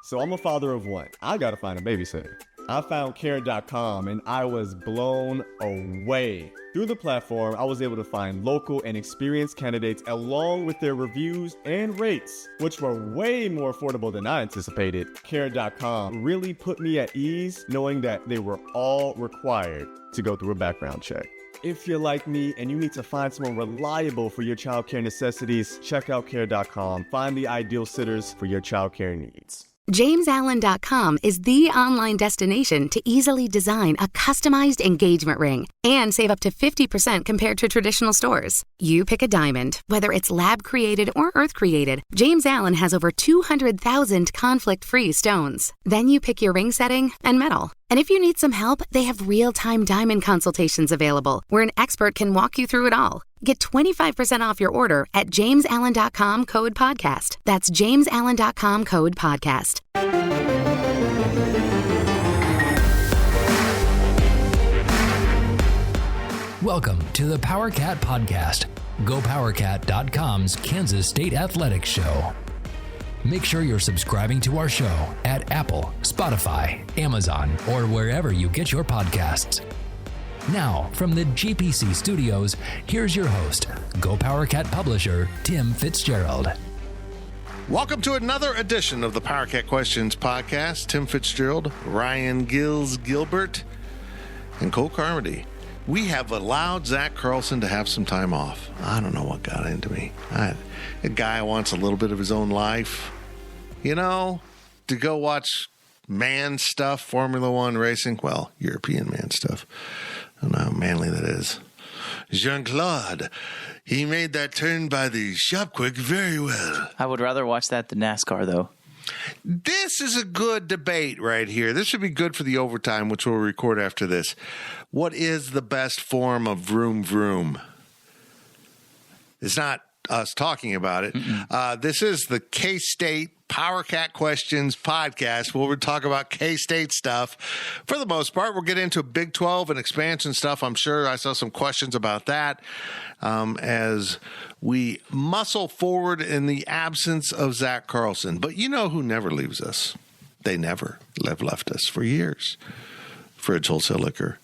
So I'm a father of one. I gotta find a babysitter. I found Care.com and I was blown away. Through the platform, I was able to find local and experienced candidates along with their reviews and rates, which were way more affordable than I anticipated. Care.com really put me at ease knowing that they were all required to go through a background check. If you're like me and you need to find someone reliable for your childcare necessities, check out Care.com. Find the ideal sitters for your childcare needs. JamesAllen.com is the online destination to easily design a customized engagement ring and save up to 50% compared to traditional stores. You pick a diamond, whether it's lab-created or earth-created, James Allen has over 200,000 conflict-free stones. Then you pick your ring setting and metal. And if you need some help, they have real-time diamond consultations available, where an expert can walk you through it all. Get 25% off your order at JamesAllen.com code podcast. That's JamesAllen.com code podcast. Welcome to the PowerCat Podcast, GoPowerCat.com's Kansas State Athletics Show. Make sure you're subscribing to our show at Apple, Spotify, Amazon, or wherever you get your podcasts. Now, from the GPC studios, here's your host, GoPowerCat publisher, Tim Fitzgerald. Welcome to another edition of the PowerCat Questions podcast. Tim Fitzgerald, Ryan Gilbert, and Cole Carmody. We have allowed Zach Carlson to have some time off. I don't know what got into me. A guy wants a little bit of his own life, you know, to go watch man stuff, Formula One racing. Well, European man stuff. I don't know how manly that is. Jean-Claude, he made that turn by the Shopquick very well. I would rather watch that than NASCAR, though. This is a good debate right here. This should be good for the overtime, which we'll record after this. What is the best form of vroom vroom? It's not us talking about it. This is the K-State PowerCat Questions podcast, where we talk about K-State stuff. For the most part, we'll get into Big 12 and expansion stuff. I'm sure I saw some questions about that as we muscle forward in the absence of Zach Carlson. But you know who never leaves us? They never have left us for years. Fridge Wholesale Liquor.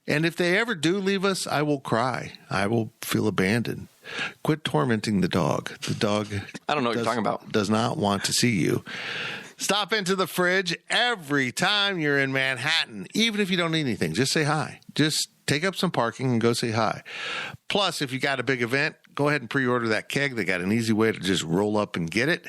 And if they ever do leave us, I will cry. I will feel abandoned. Quit tormenting the dog. The dog, I don't know what you're talking about, does not want to see you. Stop into the fridge every time you're in Manhattan, even if you don't need anything. Just say hi. Just take up some parking and go say hi. Plus, if you got a big event, go ahead and pre-order that keg. They got an easy way to just roll up and get it.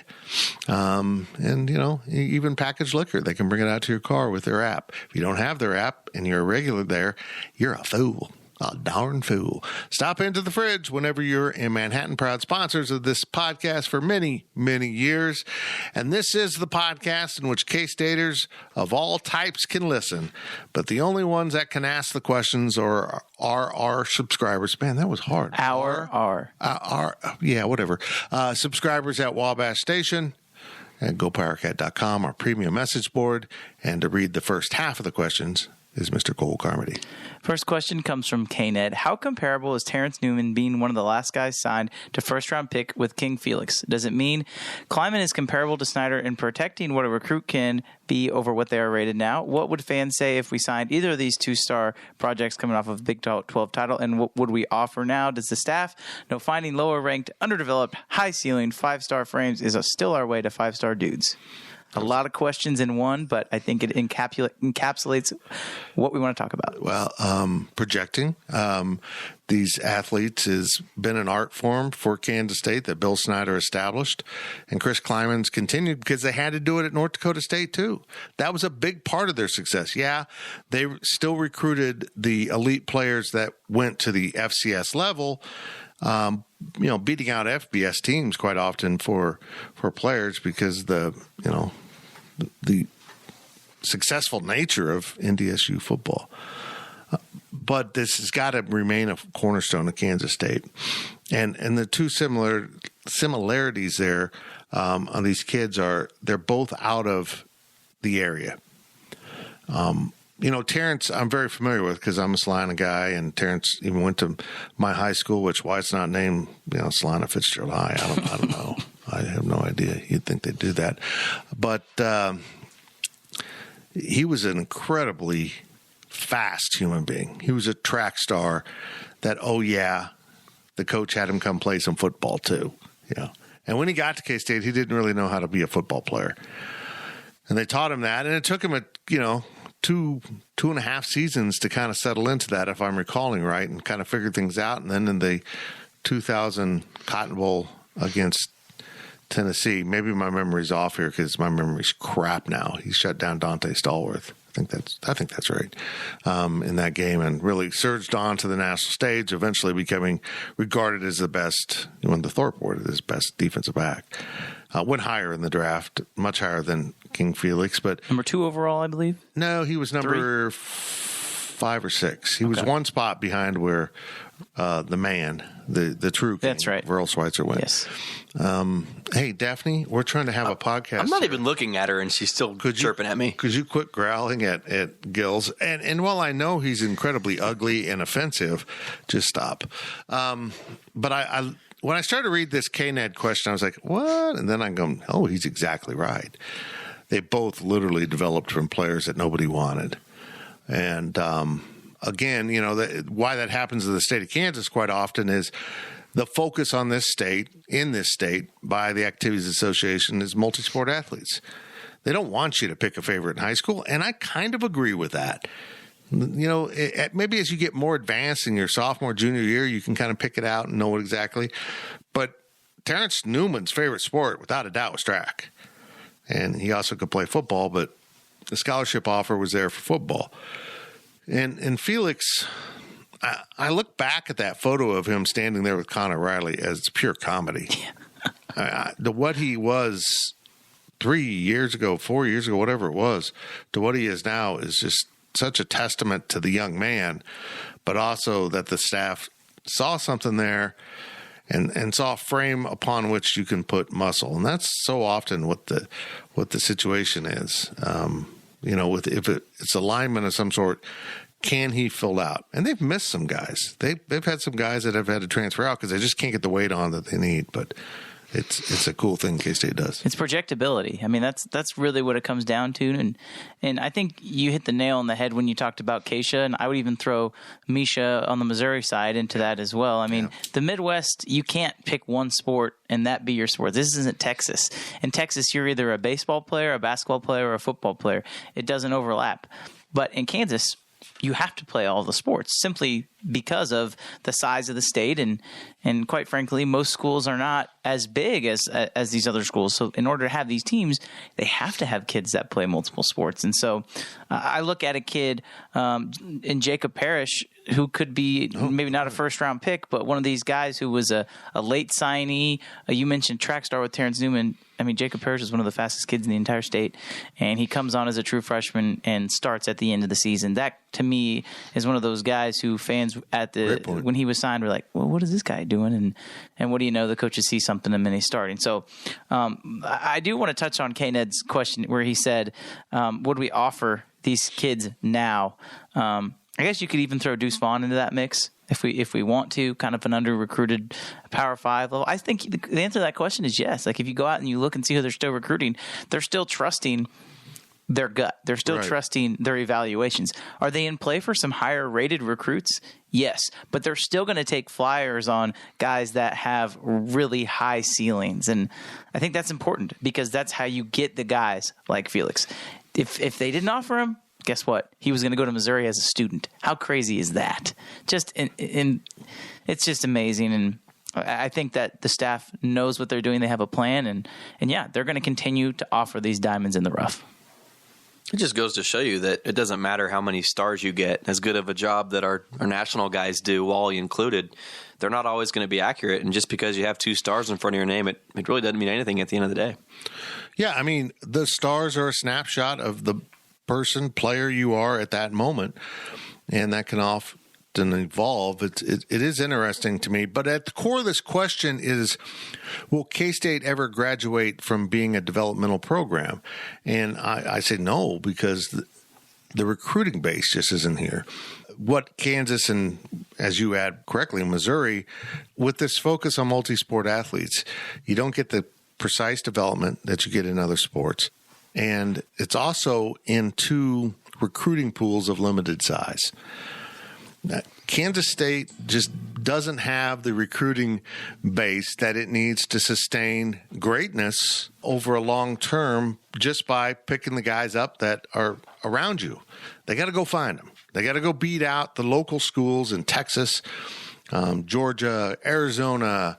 And, you know, even packaged liquor, they can bring it out to your car with their app. If you don't have their app and you're a regular there, you're a fool. A darn fool. Stop into the fridge whenever you're in Manhattan. Proud sponsors of this podcast for many, many years. And this is the podcast in which K-Staters of all types can listen. But the only ones that can ask the questions are our subscribers. Man, that was hard. Yeah, whatever. Subscribers at Wabash Station. At GoPowerCat.com, our premium message board. And to read the first half of the questions is Mr. Cole Carmody. First question comes from KNED. How comparable is Terrence Newman being one of the last guys signed to first-round pick with King Felix? Does it mean Kleiman is comparable to Snyder in protecting what a recruit can be over what they are rated now? What would fans say if we signed either of these two-star projects coming off of Big 12 title, and what would we offer now? Does the staff know finding lower-ranked, underdeveloped, high-ceiling, five-star frames is still our way to five-star dudes? A lot of questions in one, but I think it encapsulates what we want to talk about. Well, projecting these athletes has been an art form for Kansas State that Bill Snyder established, and Chris Kleiman's continued because they had to do it at North Dakota State too. That was a big part of their success. Yeah, they still recruited the elite players that went to the FCS level. Beating out FBS teams quite often for players because the successful nature of NDSU football. But this has got to remain a cornerstone of Kansas State. And the two similarities there on these kids are they're both out of the area. Terrence, I'm very familiar with because I'm a Salina guy, and Terrence even went to my high school, why it's not named, Salina Fitzgerald High. I don't know. I have no idea. You'd think they'd do that. But he was an incredibly fast human being. He was a track star that, the coach had him come play some football too. And when he got to K-State, he didn't really know how to be a football player. And they taught him that, and it took him two and a half seasons to kind of settle into that, if I'm recalling right, and kind of figure things out. And then in the 2000 Cotton Bowl against Tennessee, maybe my memory's off here because my memory's crap now. He shut down Dante Stallworth. I think that's right, in that game, and really surged on to the national stage, eventually becoming regarded as the best, when the Thorpe Award as best defensive back. Went higher in the draft, much higher than King Felix, but number 2 overall, I believe. No, he was number 5 or 6. He was one spot behind where the man, the true King, that's right, Earl Schweitzer went. Yes. Hey, Daphne, we're trying to have a podcast. I'm not even looking at her, and she's still chirping at me. Could you quit growling at Gills? And while I know he's incredibly ugly and offensive, just stop. But I when I started to read this KNED question, I was like, what? And then I'm going, oh, he's exactly right. They both literally developed from players that nobody wanted. And again, why that happens in the state of Kansas quite often is the focus on this state, in this state, by the Activities Association is multi-sport athletes. They don't want you to pick a favorite in high school, and I kind of agree with that. Maybe as you get more advanced in your sophomore, junior year, you can kind of pick it out and know it exactly. But Terrence Newman's favorite sport, without a doubt, was track. And he also could play football, but the scholarship offer was there for football. And Felix, I look back at that photo of him standing there with Connor Riley as pure comedy. What he was 3 years ago, 4 years ago, whatever it was, to what he is now is just such a testament to the young man, but also that the staff saw something there and saw a frame upon which you can put muscle. And that's so often what the situation is. If it's a lineman of some sort, can he fill out? And they've missed some guys. They've had some guys that have had to transfer out because they just can't get the weight on that they need. But it's a cool thing K-State does. It's projectability. I mean, that's really what it comes down to. And I think you hit the nail on the head when you talked about Keisha, and I would even throw Misha on the Missouri side into that as well. I mean, The Midwest, you can't pick one sport and that be your sport. This isn't Texas. In Texas, you're either a baseball player, a basketball player, or a football player. It doesn't overlap. But in Kansas, you have to play all the sports simply because of the size of the state. And quite frankly, most schools are not as big as these other schools. So in order to have these teams, they have to have kids that play multiple sports. And so I look at a kid in Jacob Parrish who could be maybe not a first-round pick, but one of these guys who was a late signee. You mentioned track star with Terrence Newman. I mean, Jacob Parrish is one of the fastest kids in the entire state, and he comes on as a true freshman and starts at the end of the season. That, to me, is one of those guys who fans when he was signed were like, well, what is this guy doing? And what do you know? The coaches see something in him and he's starting. So I do want to touch on K-Ned's question where he said, what do we offer these kids now? I guess you could even throw Deuce Vaughn into that mix if we want to, kind of an under-recruited Power 5 level. I think the answer to that question is yes. Like if you go out and you look and see who they're still recruiting, they're still trusting their gut. They're still trusting their evaluations. Are they in play for some higher-rated recruits? Yes, but they're still going to take flyers on guys that have really high ceilings. And I think that's important because that's how you get the guys like Felix. If they didn't offer him, guess what? He was going to go to Missouri as a student. How crazy is that? It's just amazing. And I think that the staff knows what they're doing. They have a plan. And yeah, they're going to continue to offer these diamonds in the rough. It just goes to show you that it doesn't matter how many stars you get, as good of a job that our national guys do, Wally included, they're not always going to be accurate. And just because you have 2 stars in front of your name, it really doesn't mean anything at the end of the day. Yeah, I mean, the stars are a snapshot of the player you are at that moment, and that can often evolve. It is interesting to me, but at the core of this question is, will K-State ever graduate from being a developmental program? And I say no, because the recruiting base just isn't here. What Kansas and, as you add correctly, Missouri, with this focus on multi-sport athletes, you don't get the precise development that you get in other sports. And it's also in 2 recruiting pools of limited size. Kansas State just doesn't have the recruiting base that it needs to sustain greatness over a long term just by picking the guys up that are around you. They got to go find them. They got to go beat out the local schools in Texas, Georgia, Arizona.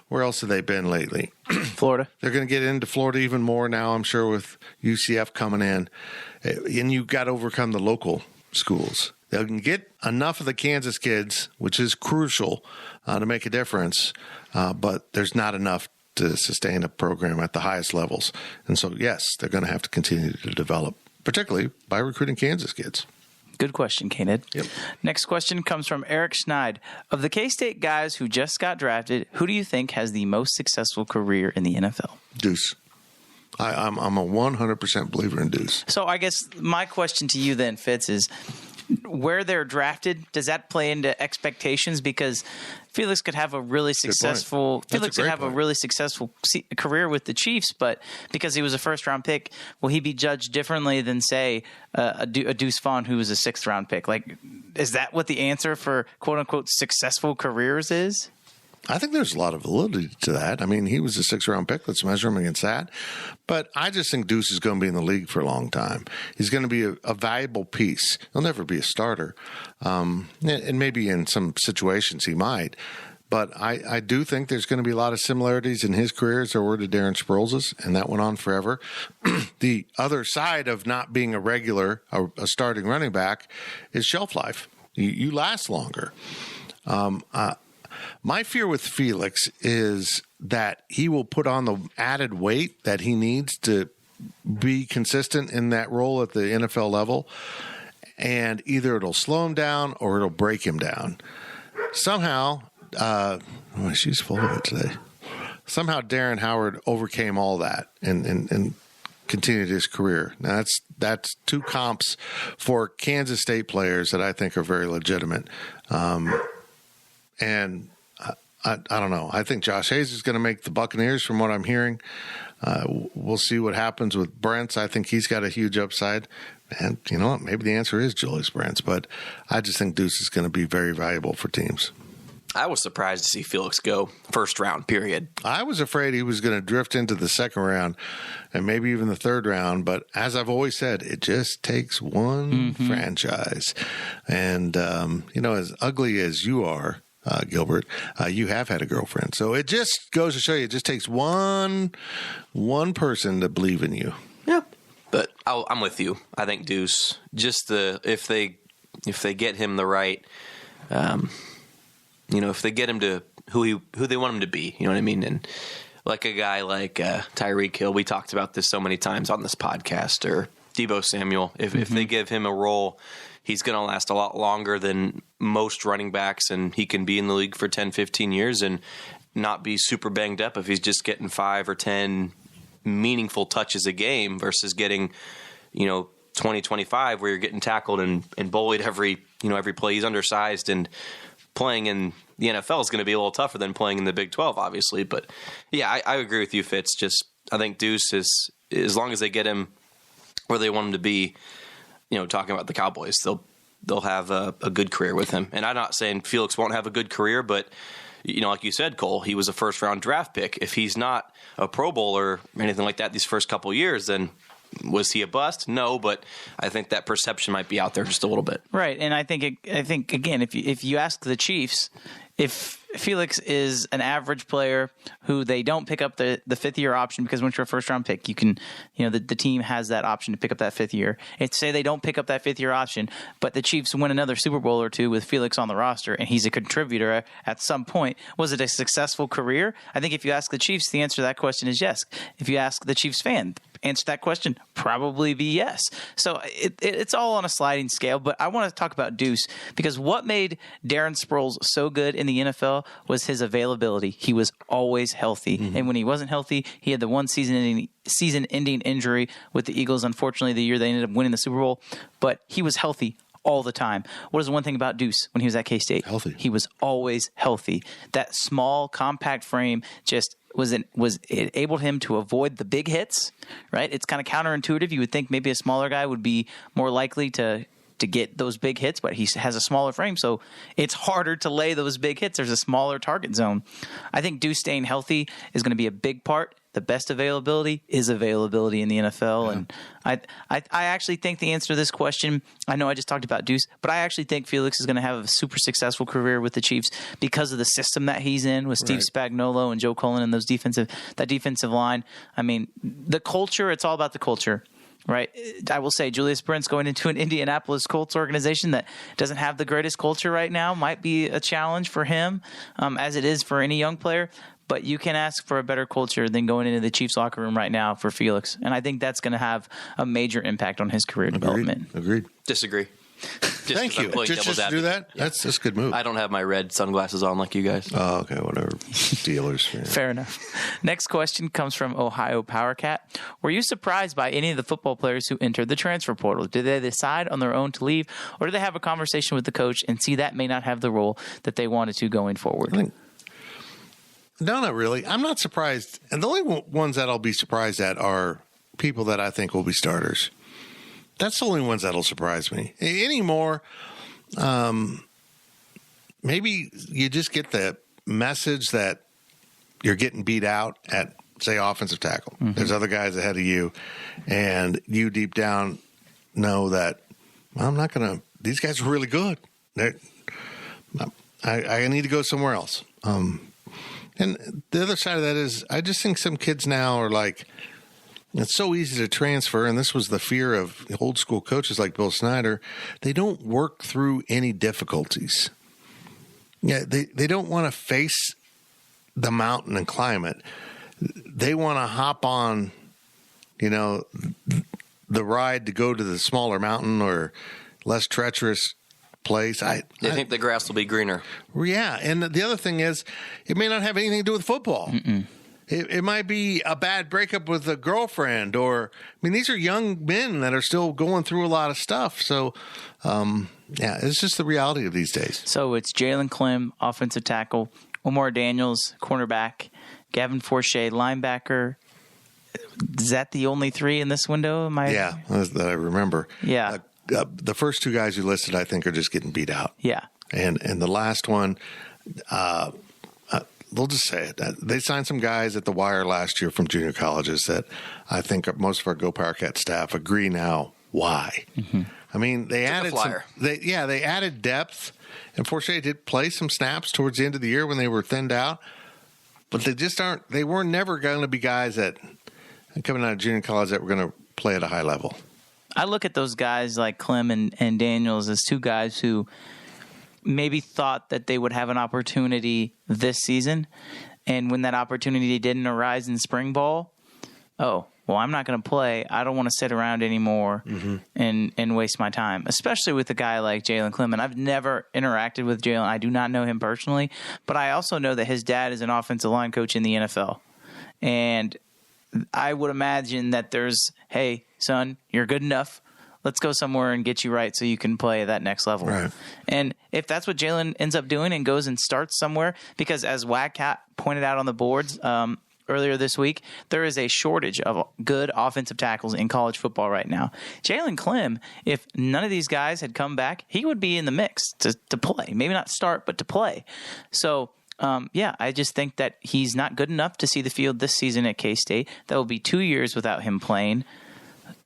Where else have they been lately? Florida. They're going to get into Florida even more now, I'm sure, with UCF coming in. And you've got to overcome the local schools. They can get enough of the Kansas kids, which is crucial to make a difference, but there's not enough to sustain a program at the highest levels. And so, yes, they're going to have to continue to develop, particularly by recruiting Kansas kids. Good question, K-Ned. Yep. Next question comes from Eric Schneid. Of the K-State guys who just got drafted, who do you think has the most successful career in the NFL? Deuce. I'm a 100% believer in Deuce. So I guess my question to you then, Fitz, is where they're drafted, does that play into expectations? Because Felix could have a really successful career with the Chiefs, but because he was a first-round pick, will he be judged differently than, say, a Deuce Vaughn who was a sixth-round pick? Like, is that what the answer for quote-unquote successful careers is? I think there's a lot of validity to that. I mean, he was a 6th-round pick. Let's measure him against that. But I just think Deuce is going to be in the league for a long time. He's going to be a valuable piece. He'll never be a starter. And maybe in some situations he might. But I do think there's going to be a lot of similarities in his career as there were to Darren Sprouls's, and that went on forever. The other side of not being a regular, a starting running back, is shelf life. You last longer. My fear with Felix is that he will put on the added weight that he needs to be consistent in that role at the NFL level, and either it'll slow him down or it'll break him down. Somehow, she's full of it today. Somehow Darren Howard overcame all that and continued his career. Now that's 2 comps for Kansas State players that I think are very legitimate. And I don't know. I think Josh Hayes is going to make the Buccaneers from what I'm hearing. We'll see what happens with Brents. I think he's got a huge upside. And you know what? Maybe the answer is Julius Brents. But I just think Deuce is going to be very valuable for teams. I was surprised to see Felix go first round, period. I was afraid he was going to drift into the 2nd round and maybe even the 3rd round. But as I've always said, it just takes one franchise. And, as ugly as you are, Gilbert, you have had a girlfriend. So it just goes to show you it just takes one person to believe in you. Yeah. But I'm with you. I think Deuce, just if they get him the right, if they get him to who they want him to be, you know what I mean? And like a guy like Tyreek Hill, we talked about this so many times on this podcast, or Deebo Samuel, if they give him a role, he's going to last a lot longer than most running backs, and he can be in the league for 10, 15 years and not be super banged up if he's just getting 5 or 10 meaningful touches a game versus getting, 20, 25 where you're getting tackled and bullied every play. He's undersized, and playing in the NFL is going to be a little tougher than playing in the Big 12, obviously. But yeah, I agree with you, Fitz. Just, I think Deuce is, as long as they get him where they want him to be, talking about the Cowboys, they'll have a good career with him. And I'm not saying Felix won't have a good career, but like you said, Cole, he was a 1st-round draft pick. If he's not a Pro Bowler or anything like that these first couple of years, then was he a bust? No, but I think that perception might be out there just a little bit. Right, and I think again, if you ask the Chiefs, if Felix is an average player who they don't pick up the 5th-year option, because once you're a first-round pick, you can, the team has that option to pick up that 5th year. It's say they don't pick up that 5th-year option, but the Chiefs win another Super Bowl or 2 with Felix on the roster, and he's a contributor at some point. Was it a successful career? I think if you ask the Chiefs, the answer to that question is yes. If you ask the Chiefs fan, answer that question, probably be yes. So it's all on a sliding scale, but I want to talk about Deuce, because what made Darren Sproles so good in the NFL was his availability. He was always healthy. And when he wasn't healthy, he had the one season-ending injury with the Eagles, unfortunately, the year they ended up winning the Super Bowl. But he was healthy all the time. What is the one thing about Deuce when he was at K-State? Healthy. He was always healthy. That small, compact frame just it enabled him to avoid the big hits, right? It's kind of counterintuitive. You would think maybe a smaller guy would be more likely to get those big hits, but he has a smaller frame, so it's harder to lay those big hits. There's a smaller target zone. I think Deuce staying healthy is going to be a big part. The best availability is availability in the NFL, and I actually think the answer to this question, I know I just talked about Deuce, but I actually think Felix is going to have a super successful career with the Chiefs because of the system that he's in with Steve Spagnuolo and Joe Cullen and that defensive line. I mean, the culture, it's all about the culture. Right. I will say Julius Brents going into an Indianapolis Colts organization that doesn't have the greatest culture right now might be a challenge for him, as it is for any young player. But you can ask for a better culture than going into the Chiefs locker room right now for Felix. And I think that's going to have a major impact on his career development. Agreed. Disagree. Thank you. Just to do that? Yeah. That's a good move. I don't have my red sunglasses on like you guys. Oh, okay. Whatever. Steelers. Yeah. Fair enough. Next question comes from Ohio Power Cat. Were you surprised by any of the football players who entered the transfer portal? Did they decide on their own to leave, or did they have a conversation with the coach and see that may not have the role that they wanted to going forward? No, not really. I'm not surprised. And the only ones that I'll be surprised at are people that I think will be starters. That's the only ones that'll surprise me. Anymore, maybe you just get the message that you're getting beat out at, say, offensive tackle. Mm-hmm. There's other guys ahead of you, and you deep down know that, well, I'm not going to – these guys are really good. I need to go somewhere else. And the other side of that is I just think some kids now are like – it's so easy to transfer, and this was the fear of old school coaches like Bill Snyder. They don't work through any difficulties. Yeah, they don't want to face the mountain and climb it. They want to hop on, the ride to go to the smaller mountain or less treacherous place. They think the grass will be greener. Yeah, and the other thing is, it may not have anything to do with football. Mm-mm. It might be a bad breakup with a girlfriend, these are young men that are still going through a lot of stuff. So, it's just the reality of these days. So it's Jalen Clem, offensive tackle, Omar Daniels, cornerback, Gavin Forche, linebacker. Is that the only three in this window? Yeah, that I remember. Yeah. The first two guys you listed, I think, are just getting beat out. Yeah. And the last one, they'll just say it. They signed some guys at the wire last year from junior colleges that I think most of our Go Power Cat staff agree now why. Mm-hmm. I mean, they added they added depth, and Forche did play some snaps towards the end of the year when they were thinned out, but they were never going to be guys that coming out of junior college that were going to play at a high level. I look at those guys like Clem and Daniels as two guys who maybe thought that they would have an opportunity this season, and when that opportunity didn't arise in spring ball, I'm not going to play. I don't want to sit around anymore and waste my time, especially with a guy like Jalen Clem. I've never interacted with Jalen. I do not know him personally, but I also know that his dad is an offensive line coach in the NFL, and I would imagine that there's, hey, son, you're good enough. Let's go somewhere and get you right so you can play at that next level. Right. And if that's what Jalen ends up doing and goes and starts somewhere, because as Wagcat pointed out on the boards earlier this week, there is a shortage of good offensive tackles in college football right now. Jalen Clem, if none of these guys had come back, he would be in the mix to play. Maybe not start, but to play. So, I just think that he's not good enough to see the field this season at K-State. That will be 2 years without him playing.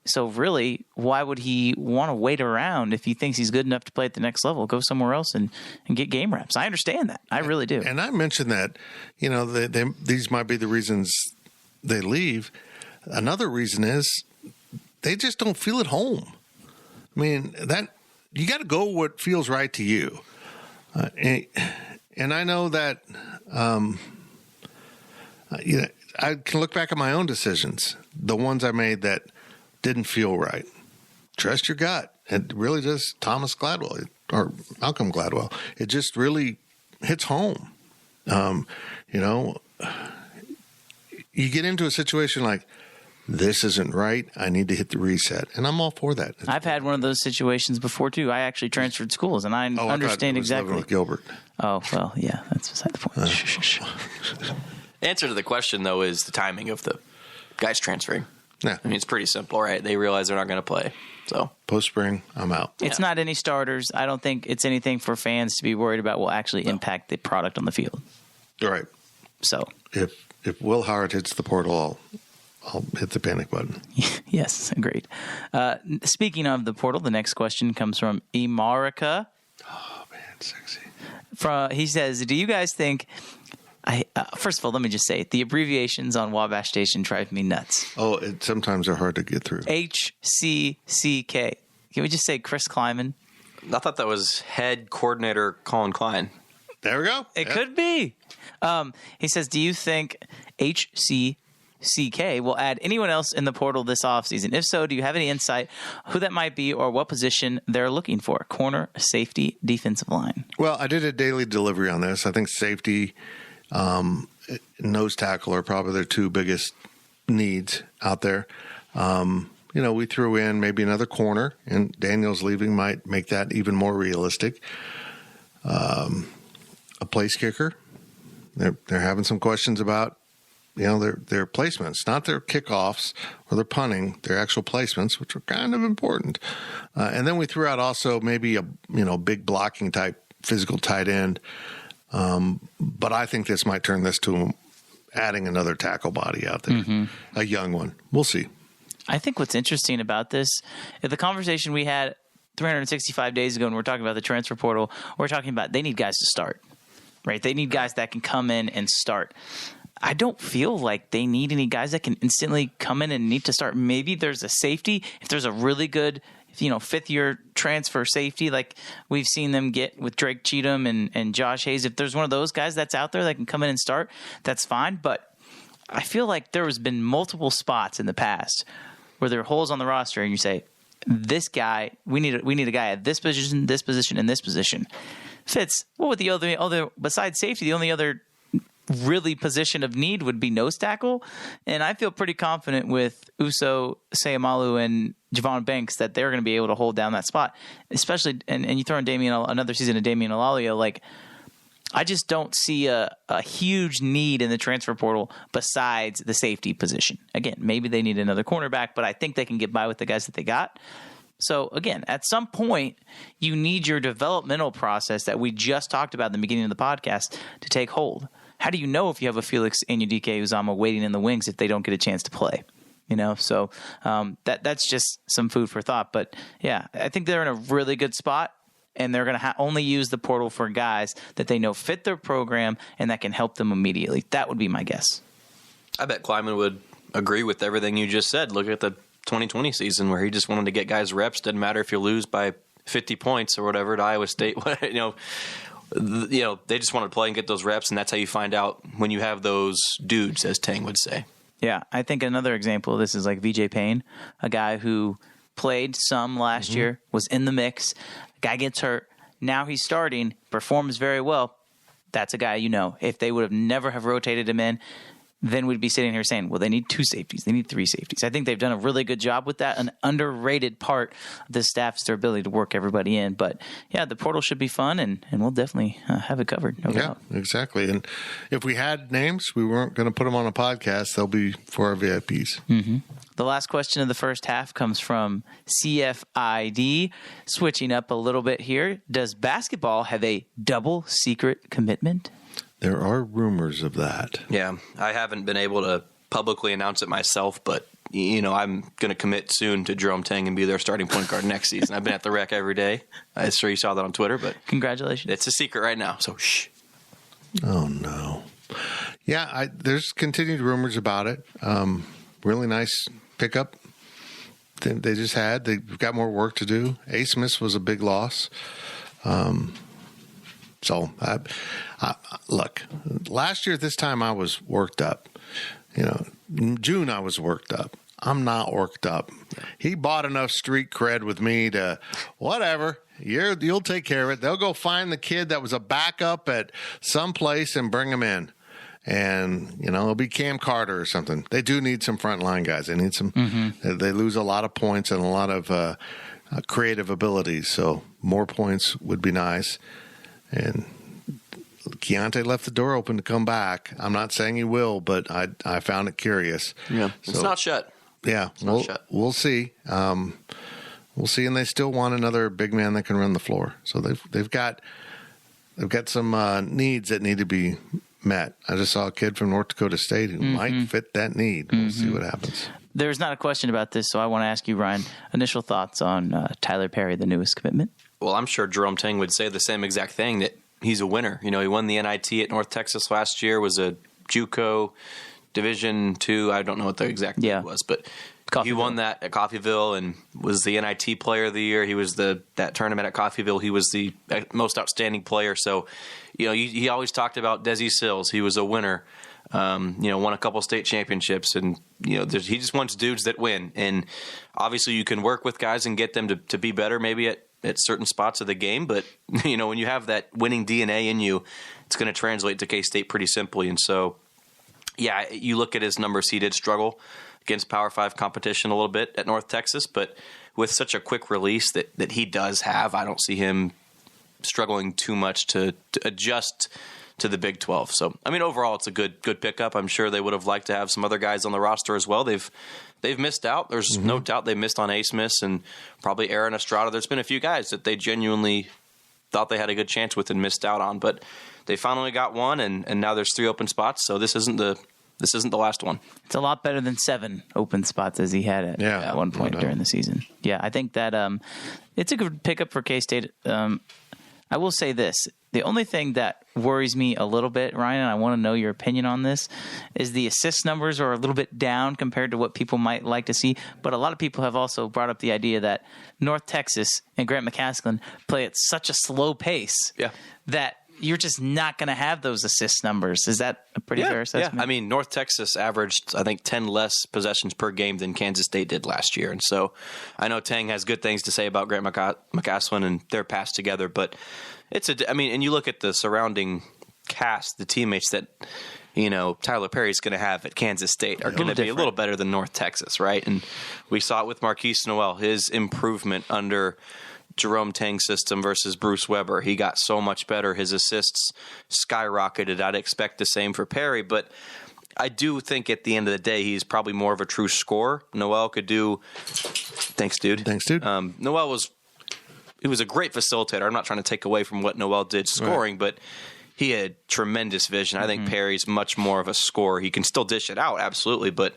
So really, why would he want to wait around if he thinks he's good enough to play at the next level? Go somewhere else and get game reps. I understand that. I really do. And I mentioned that, these might be the reasons they leave. Another reason is they just don't feel at home. I mean, that you got to go what feels right to you. And I know that, I can look back at my own decisions, the ones I made that didn't feel right. Trust your gut. It really does. Thomas Gladwell or Malcolm Gladwell. It just really hits home. You get into a situation like, this isn't right. I need to hit the reset. And I'm all for that. I've had one of those situations before, too. I actually transferred schools, and I understand exactly. With Gilbert. Oh, well, yeah, that's beside the point. Answer to the question, though, is the timing of the guys transferring. Yeah. I mean, it's pretty simple, right? They realize they're not going to play. So Post-spring, I'm out. It's not any starters. I don't think it's anything for fans to be worried about will actually impact the product on the field. All right. So If Will Howard hits the portal, I'll hit the panic button. yes, agreed. Speaking of the portal, the next question comes from Imarika. Oh, man, sexy. He says, do you guys think... first of all, let me just say, the abbreviations on Wabash Station drive me nuts. Oh, sometimes they're hard to get through. HCCK. Can we just say Chris Kleiman? I thought that was head coordinator Colin Klein. There we go. It could be. He says, do you think HCCK will add anyone else in the portal this offseason? If so, do you have any insight who that might be or what position they're looking for? Corner, safety, defensive line. Well, I did a daily delivery on this. I think safety, nose tackle are probably their two biggest needs out there. We threw in maybe another corner, and Daniels leaving might make that even more realistic. A place kicker. They're having some questions about, their placements, not their kickoffs or their punting, their actual placements, which are kind of important. And then we threw out also maybe a big blocking type physical tight end. But I think this might turn this to adding another tackle body out there, a young one. We'll see. I think what's interesting about this, the conversation we had 365 days ago when we're talking about the transfer portal, we're talking about they need guys to start, right? They need guys that can come in and start. I don't feel like they need any guys that can instantly come in and need to start. Maybe there's a safety. If there's a really good, fifth-year transfer safety like we've seen them get with Drake Cheatham and Josh Hayes, if there's one of those guys that's out there that can come in and start, that's fine. But I feel like there has been multiple spots in the past where there are holes on the roster and you say, this guy, we need a guy at this position, and this position. Fitz, what would the other besides safety, the only other really position of need would be nose tackle. And I feel pretty confident with Uso Sayamalu and Javon Banks that they're going to be able to hold down that spot, especially, and you throw in another season of Damian Alalia. Like, I just don't see a huge need in the transfer portal besides the safety position. Again, maybe they need another cornerback, but I think they can get by with the guys that they got. So, again, at some point, you need your developmental process that we just talked about in the beginning of the podcast to take hold. How do you know if you have a Felix Anyudike Uzama waiting in the wings if they don't get a chance to play? So that's just some food for thought. But, yeah, I think they're in a really good spot, and they're going to only use the portal for guys that they know fit their program and that can help them immediately. That would be my guess. I bet Kleiman would agree with everything you just said. Look at the 2020 season where he just wanted to get guys reps. Didn't matter if you lose by 50 points or whatever at Iowa State. They just want to play and get those reps, and that's how you find out when you have those dudes, as Tang would say. Yeah, I think another example of this is like VJ Payne, a guy who played some last year, was in the mix. Guy gets hurt. Now he's starting, performs very well. That's a guy if they would have never have rotated him in, then we'd be sitting here saying, well, they need 2 safeties. They need 3 safeties. I think they've done a really good job with that. An underrated part of the staff is their ability to work everybody in. But, yeah, the portal should be fun, and we'll definitely have it covered. No doubt. Exactly. And if we had names, we weren't going to put them on a podcast. They'll be for our VIPs. Mm-hmm. The last question of the first half comes from CFID. Switching up a little bit here. Does basketball have a double secret commitment? There are rumors of that. Yeah, I haven't been able to publicly announce it myself, but, I'm going to commit soon to Jerome Tang and be their starting point guard next season. I've been at the rec every day. I'm sure you saw that on Twitter, but congratulations. It's a secret right now, so shh. Oh, no. Yeah, there's continued rumors about it. Really nice pickup they just had. They've got more work to do. A. Smith was a big loss. So, look, last year at this time I was worked up. June I was worked up. I'm not worked up. He bought enough street cred with me to, whatever, you'll take care of it. They'll go find the kid that was a backup at some place and bring him in. And, it'll be Cam Carter or something. They do need some frontline guys. They need some, They lose a lot of points and a lot of creative abilities. So more points would be nice. And Keontae left the door open to come back. I'm not saying he will, but I found it curious. Yeah, it's not shut. Yeah, we'll see. We'll see, and they still want another big man that can run the floor. So they've got some needs that need to be met. I just saw a kid from North Dakota State who might fit that need. We'll see what happens. There's not a question about this, so I want to ask you, Ryan, initial thoughts on Tyler Perry, the newest commitment? Well, I'm sure Jerome Tang would say the same exact thing, that he's a winner. You know, he won the NIT at North Texas last year, was a JUCO Division II. I don't know what the exact name was, but he won that at Coffeyville and was the NIT player of the year. He was that tournament at Coffeyville. He was the most outstanding player. So, you know, he always talked about Desi Sills. He was a winner. Won a couple state championships, and he just wants dudes that win. And obviously, you can work with guys and get them to be better, maybe at certain spots of the game. But when you have that winning DNA in you, it's going to translate to K-State pretty simply. And so, yeah, you look at his numbers; he did struggle against Power 5 competition a little bit at North Texas, but with such a quick release that he does have, I don't see him struggling too much to adjust to the Big 12. So, I mean, overall, it's a good pickup. I'm sure they would have liked to have some other guys on the roster as well. They've missed out. There's no doubt they missed on Ace Miss and probably Aaron Estrada. There's been a few guys that they genuinely thought they had a good chance with and missed out on, but they finally got one, and now there's 3 open spots. So this isn't the last one. It's a lot better than 7 open spots as he had at one point during the season. Yeah, I think that it's a good pickup for K-State. I will say this. The only thing that worries me a little bit, Ryan, and I want to know your opinion on this, is the assist numbers are a little bit down compared to what people might like to see. But a lot of people have also brought up the idea that North Texas and Grant McCaskill play at such a slow pace that you're just not going to have those assist numbers. Is that a pretty fair assessment? Yeah. I mean, North Texas averaged, I think, 10 less possessions per game than Kansas State did last year. And so I know Tang has good things to say about Grant McCaskill and their pass together, but and you look at the surrounding cast, the teammates that, Tyler Perry's going to have at Kansas State are going to be a little better than North Texas, right? And we saw it with Marquise Noel, his improvement under Jerome Tang's system versus Bruce Weber. He got so much better. His assists skyrocketed. I'd expect the same for Perry, but I do think at the end of the day, he's probably more of a true scorer. Noel could do. Thanks, dude. Noel was a great facilitator. I'm not trying to take away from what Noel did scoring, but he had tremendous vision. I think Perry's much more of a scorer. He can still dish it out, absolutely, but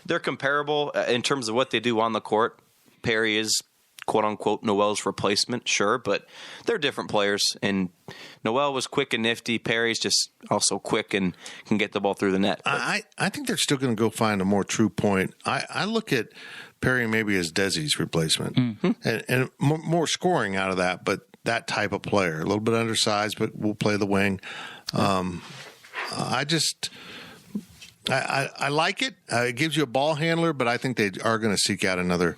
they're comparable in terms of what they do on the court. Perry is quote-unquote Noel's replacement, sure, but they're different players, and Noel was quick and nifty. Perry's just also quick and can get the ball through the net. I think they're still going to go find a more true point. I look at Perry maybe as Desi's replacement, and more scoring out of that, but that type of player, a little bit undersized, but will play the wing. I like it. It gives you a ball handler, but I think they are going to seek out another,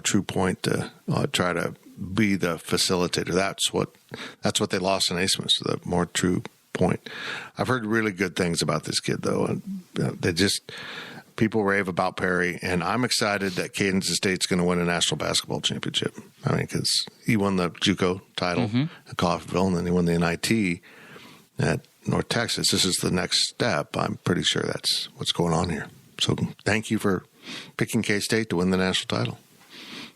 true point to try to be the facilitator. That's what they lost in Asmus, the more true point. I've heard really good things about this kid, though, and people rave about Perry, and I'm excited that Kansas State's going to win a national basketball championship. I mean, because he won the JUCO title at Coffeyville, and then he won the NIT at North Texas. This is the next step. I'm pretty sure that's what's going on here. So thank you for picking K-State to win the national title.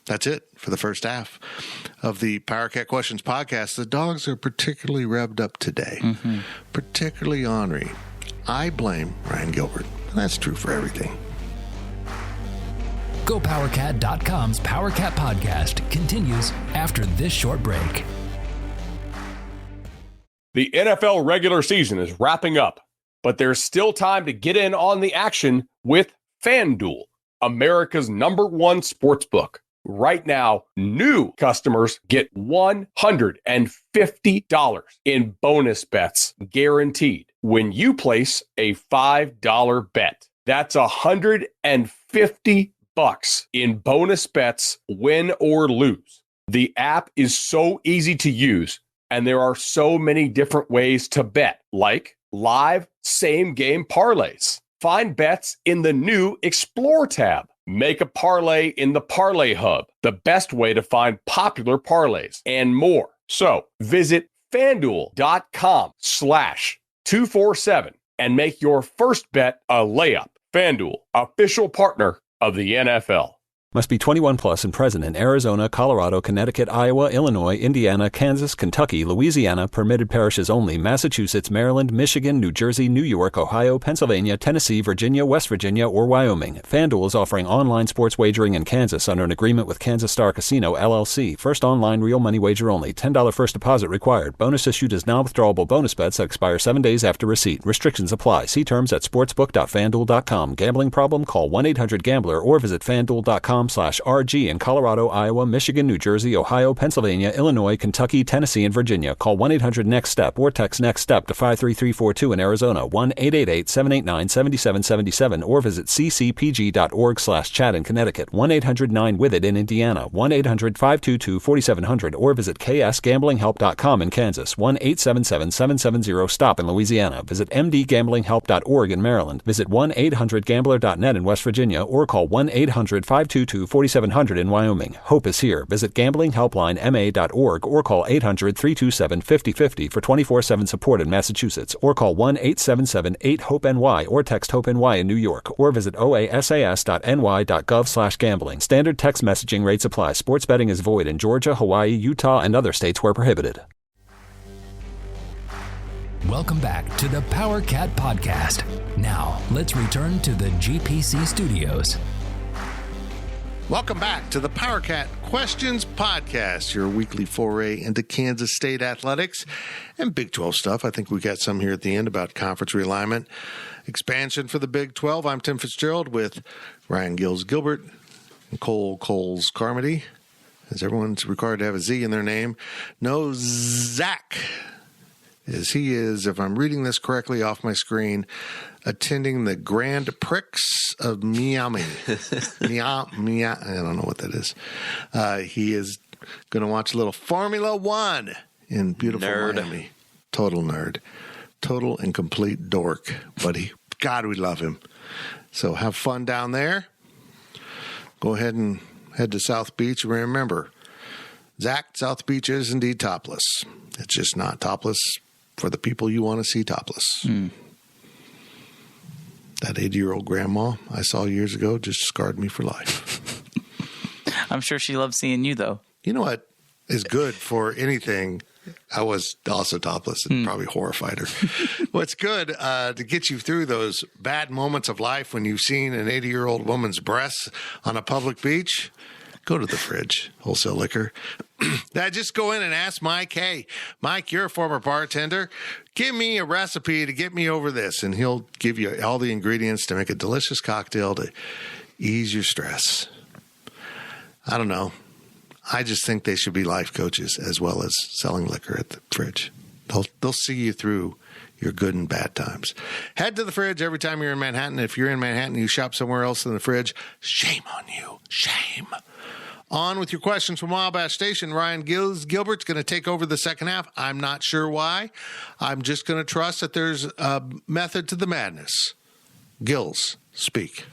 That's it for the first half of the Power Cat Questions podcast. The dogs are particularly revved up today, particularly ornery. I blame Ryan Gilbert. That's true for everything. GoPowerCat.com's Power Cat podcast continues after this short break. The NFL regular season is wrapping up, but there's still time to get in on the action with FanDuel, America's #1 sportsbook. Right now, new customers get $150 in bonus bets guaranteed when you place a $5 bet. That's $150 in bonus bets, win or lose. The app is so easy to use, and there are so many different ways to bet, like live same-game parlays. Find bets in the new Explore tab. Make a parlay in the Parlay Hub, the best way to find popular parlays, and more. So visit FanDuel.com/247 and make your first bet a layup. FanDuel, official partner of the NFL. Must be 21 plus and present in Arizona, Colorado, Connecticut, Iowa, Illinois, Indiana, Kansas, Kentucky, Louisiana, permitted parishes only, Massachusetts, Maryland, Michigan, New Jersey, New York, Ohio, Pennsylvania, Tennessee, Virginia, West Virginia, or Wyoming. FanDuel is offering online sports wagering in Kansas under an agreement with Kansas Star Casino, LLC. First online real money wager only. $10 first deposit required. Bonus issued as non-withdrawable bonus bets that expire 7 days after receipt. Restrictions apply. See terms at sportsbook.fanduel.com. Gambling problem? Call 1-800-GAMBLER or visit fanduel.com/RG in Colorado, Iowa, Michigan, New Jersey, Ohio, Pennsylvania, Illinois, Kentucky, Tennessee, and Virginia. Call 1-800-NEXT-STEP or text NEXT-STEP to 53342 in Arizona, 1-888-789-7777, or visit ccpg.org/chat in Connecticut, 1-800-9-WITH-IT in Indiana, 1-800-522-4700, or visit ksgamblinghelp.com in Kansas, 1-877-770-STOP in Louisiana. Visit mdgamblinghelp.org in Maryland. Visit 1-800-GAMBLER.net in West Virginia, or call 1-800-522-4700 in Wyoming. Hope is here. Visit gamblinghelplinema.org or call 800-327-5050 for 24/7 support in Massachusetts, or call 1-877-8-HOPE-NY or text HOPE-NY in New York, or visit oasas.ny.gov/gambling. Standard text messaging rates apply. Sports betting is void in Georgia, Hawaii, Utah, and other states where prohibited. Welcome back to the Power Cat Podcast. Now, let's return to the GPC studios. Welcome back to the Power Cat Questions Podcast, your weekly foray into Kansas State athletics and Big 12 stuff. I think we got some here at the end about conference realignment, expansion for the Big 12. I'm Tim Fitzgerald with Ryan Gilbert and Cole Coles Carmody, as everyone's required to have a Z in their name. No, Zach, as he is, if I'm reading this correctly off my screen, attending the Grand Prix of Miami. I don't know what that is. He is going to watch a little Formula One in beautiful Miami. Total nerd. Total and complete dork. But God, we love him. So have fun down there. Go ahead and head to South Beach. Remember, Zach, South Beach is indeed topless. It's just not topless for the people you want to see topless. That 80-year-old grandma I saw years ago just scarred me for life. I'm sure she loves seeing you, though. You know what is good for anything? I was also topless and probably horrified her. What's good to get you through those bad moments of life when you've seen an 80-year-old woman's breasts on a public beach? Go to the fridge, wholesale liquor. Just go in and ask Mike, hey, Mike, you're a former bartender. Give me a recipe to get me over this. And he'll give you all the ingredients to make a delicious cocktail to ease your stress. I don't know. I just think they should be life coaches as well as selling liquor at the fridge. They'll see you through your good and bad times. Head to the fridge every time you're in Manhattan. If you're in Manhattan and you shop somewhere else than the fridge, shame on you. Shame. On with your questions from Wabash Station. Ryan Gilbert's going to take over the second half. I'm not sure why. I'm just going to trust that there's a method to the madness. Gills, speak.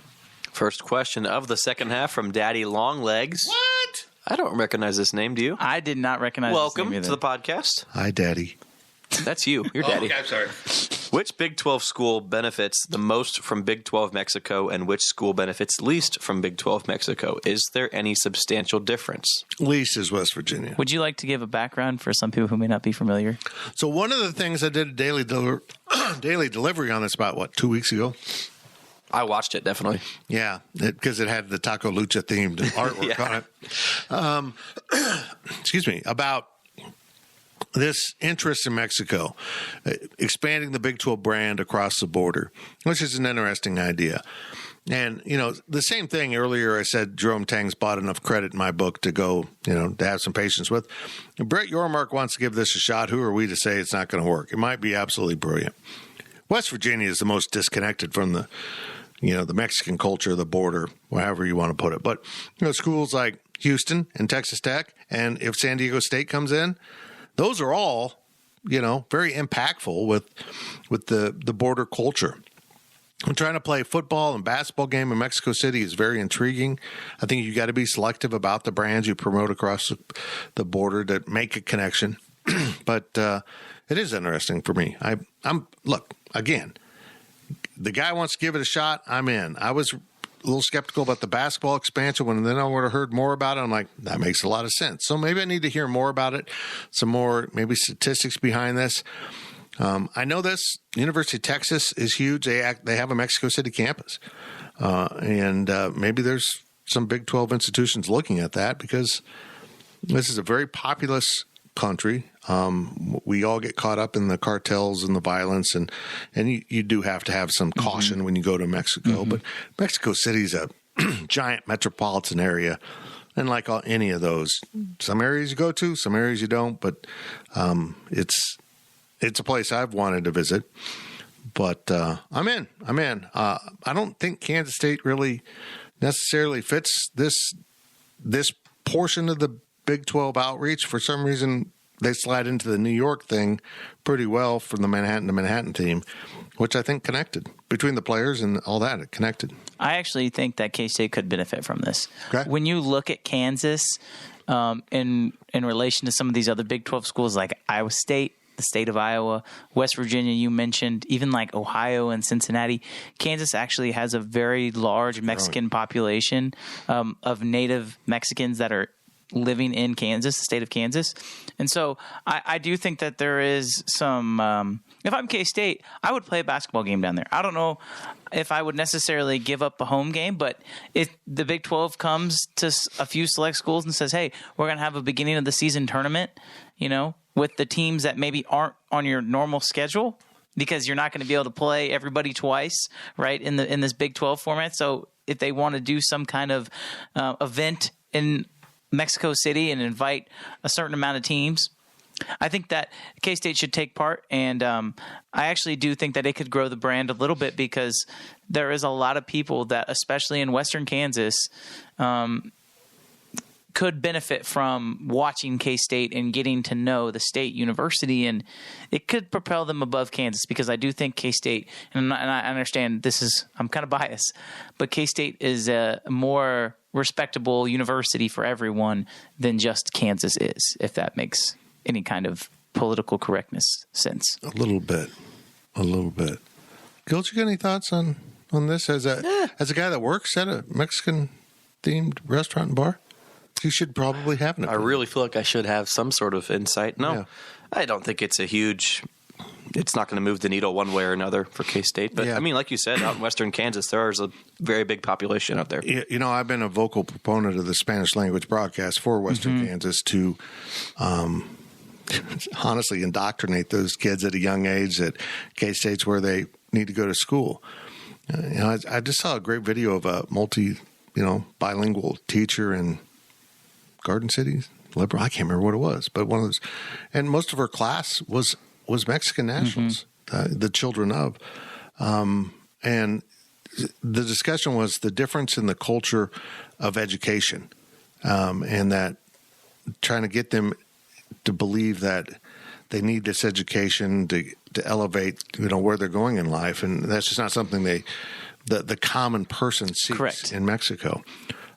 First question of the second half from Daddy Longlegs. What? I don't recognize this name. Do you? I did not recognize Welcome this name to the podcast. Hi, Daddy. That's you. You're Daddy. Okay, I'm sorry. Which Big 12 school benefits the most from Big 12 Mexico, and which school benefits least from Big 12 Mexico? Is there any substantial difference? Least is West Virginia. Would you like to give a background for some people who may not be familiar? So one of the things I did a daily delivery on this about, 2 weeks ago? I watched it, definitely. Yeah, because it had the Taco Lucha themed artwork on it. Excuse me, about this interest in Mexico, expanding the Big 12 brand across the border, which is an interesting idea. And, the same thing earlier I said Jerome Tang's bought enough credit in my book to go, to have some patience with. Brett Yormark wants to give this a shot. Who are we to say it's not going to work? It might be absolutely brilliant. West Virginia is the most disconnected from the Mexican culture, the border, however you want to put it. But, schools like Houston and Texas Tech, and if San Diego State comes in, those are all, very impactful with the border culture. I'm trying to play a football and basketball game in Mexico City is very intriguing. I think you got to be selective about the brands you promote across the border to make a connection. But it is interesting for me. I'm look, again, the guy wants to give it a shot. I'm in. I was a little skeptical about the basketball expansion when then I would have heard more about it. I'm like, that makes a lot of sense. So maybe I need to hear more about it, some more maybe statistics behind this. I know this University of Texas is huge. They have a Mexico City campus, and maybe there's some Big 12 institutions looking at that because this is a very populous country. We all get caught up in the cartels and the violence, and you do have to have some caution when you go to Mexico. But Mexico City is a giant metropolitan area, and like any of those, some areas you go to, some areas you don't. But it's a place I've wanted to visit. But I'm in. I don't think Kansas State really necessarily fits this portion of the Big 12 outreach. For some reason, they slide into the New York thing pretty well from the Manhattan to Manhattan team, which I think connected between the players and all that. It connected. I actually think that K-State could benefit from this. Okay. When you look at Kansas in relation to some of these other Big 12 schools like Iowa State, the state of Iowa, West Virginia, you mentioned, even like Ohio and Cincinnati, Kansas actually has a very large Mexican population of native Mexicans that are living in Kansas, the state of Kansas. And so I do think that there is some if I'm K-State, I would play a basketball game down there. I don't know if I would necessarily give up a home game, but if the Big 12 comes to a few select schools and says, hey, we're going to have a beginning of the season tournament, with the teams that maybe aren't on your normal schedule, because you're not going to be able to play everybody twice, right, in this Big 12 format. So if they want to do some kind of event in Mexico City and invite a certain amount of teams, I think that K-State should take part. And I actually do think that it could grow the brand a little bit, because there is a lot of people that, especially in Western Kansas, could benefit from watching K-State and getting to know the state university, and it could propel them above Kansas, because I do think K-State, and I understand I'm kind of biased, but K-State is a more respectable university for everyone than just Kansas is, if that makes any kind of political correctness sense. A little bit. Gilch, you got any thoughts on this as a guy that works at a Mexican themed restaurant and bar? You should probably have an opinion. I really feel like I should have some sort of insight. No, yeah. I don't think it's it's not going to move the needle one way or another for K-State. But, I mean, like you said, out in Western Kansas, there is a very big population out there. I've been a vocal proponent of the Spanish language broadcast for Western Kansas to honestly indoctrinate those kids at a young age at K-State's where they need to go to school. I just saw a great video of a bilingual teacher in Garden City, Liberal. I can't remember what it was, but one of those. And most of her class was Mexican nationals, the children of. And the discussion was the difference in the culture of education, and that trying to get them to believe that they need this education to elevate, where they're going in life. And that's just not something the common person sees Correct. In Mexico.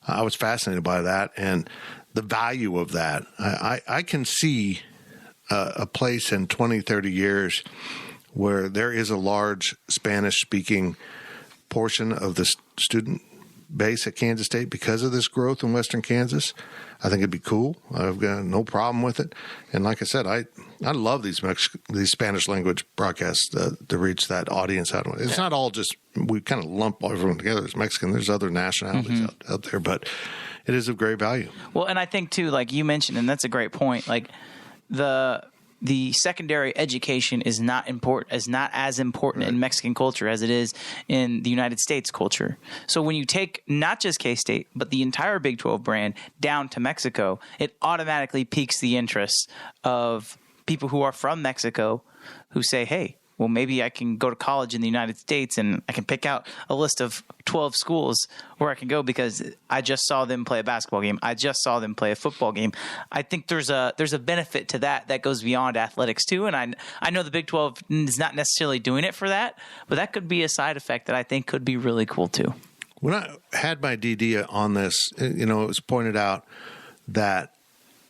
I was fascinated by that and the value of that. I can see a place in 20, 30 years where there is a large Spanish-speaking portion of the student base at Kansas State because of this growth in Western Kansas. I think it'd be cool. I've got no problem with it. And like I said, I love these Spanish language broadcasts to reach that audience out. It's not all just, we kind of lump everyone together as Mexican. There's other nationalities out there, but it is of great value. Well, and I think too, like you mentioned, and that's a great point, like the secondary education is not as important in Mexican culture as it is in the United States culture. So when you take not just K-State, but the entire Big 12 brand down to Mexico, it automatically piques the interest of people who are from Mexico who say, hey, well, maybe I can go to college in the United States and I can pick out a list of 12 schools where I can go because I just saw them play a basketball game. I just saw them play a football game. I think there's a benefit to that goes beyond athletics too. And I know the Big 12 is not necessarily doing it for that, but that could be a side effect that I think could be really cool too. When I had my DD on this, it was pointed out that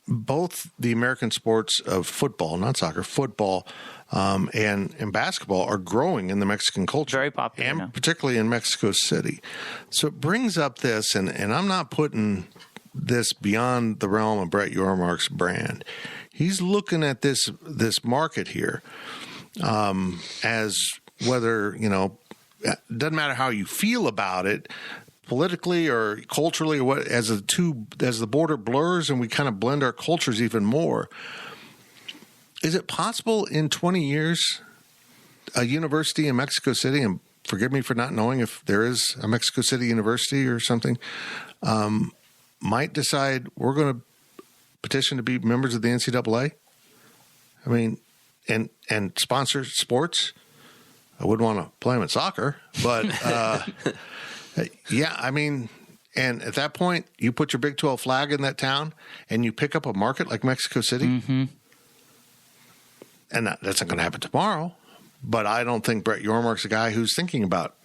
both the American sports of football, not soccer, football, and basketball are growing in the Mexican culture. Very popular and now. particularly in Mexico City. So it brings up this, and I'm not putting this beyond the realm of Brett Yormark's brand. He's looking at this market here as whether, it doesn't matter how you feel about it, politically or culturally, or what, as the border blurs and we kind of blend our cultures even more. Is it possible in 20 years, a university in Mexico City, and forgive me for not knowing if there is a Mexico City University or something, might decide we're going to petition to be members of the NCAA? I mean, and sponsor sports? I wouldn't want to play them in soccer, but yeah, I mean, and at that point, you put your Big 12 flag in that town and you pick up a market like Mexico City. Mm-hmm. And that's not going to happen tomorrow. But I don't think Brett Yormark's a guy who's thinking about